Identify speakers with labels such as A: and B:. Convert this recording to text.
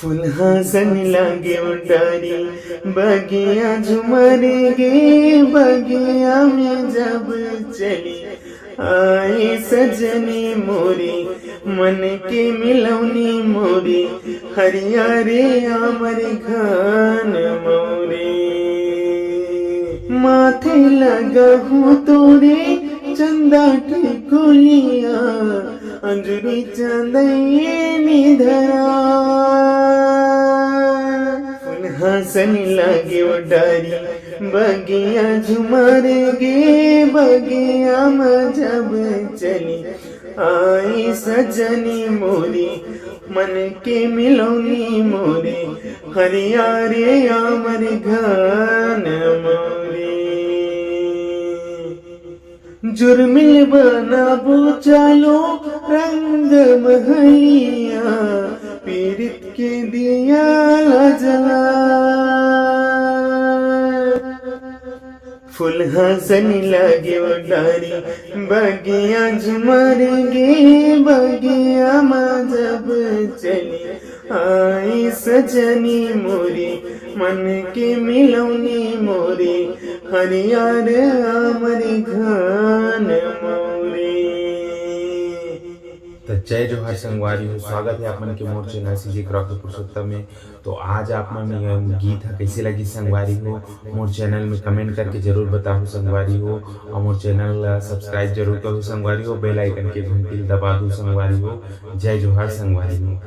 A: फुलहासन लागे उडारी बगिया झुमर गे बगिया में जब चली आई सजनी मोरी मन के मिलौनी मोरी हरिया रे आमर घन मोरे माथे लगहूँ तोरे चंदा ठिकुलिया अंजुरी चंदये निधरा हसन लागे उडारी बगिया झुमर गे बगिया में जब चली आई सजनी मोरी मन के मिलौनी मोरे हरिया रे आमर घन मोरे जुर्मिल बनाबो चालो रंग महलिया पीड़ित के दिया जला फुलहासन लागे उडारी बगिया झुमर गे बगिया में जब चली आई सजनी मोरी मन के मिलौनी मोरे हरिया रे आमर घन मोरे।
B: तो जय जोहार संगवारी हो, स्वागत है आप मन के मोर चैनल सीजे क्रॉकी पुरुषोत्तम में। तो आज आप मन गीत है कैसे लगी संगवारी हो, मोर चैनल में कमेंट करके जरूर बताओ संगवारी हो, और मोर चैनल सब्सक्राइब जरूर करो संगवारी हो, बेल आइकन के घंटी दबा दो संगवारी हो। जय जोहार संगवारी हो।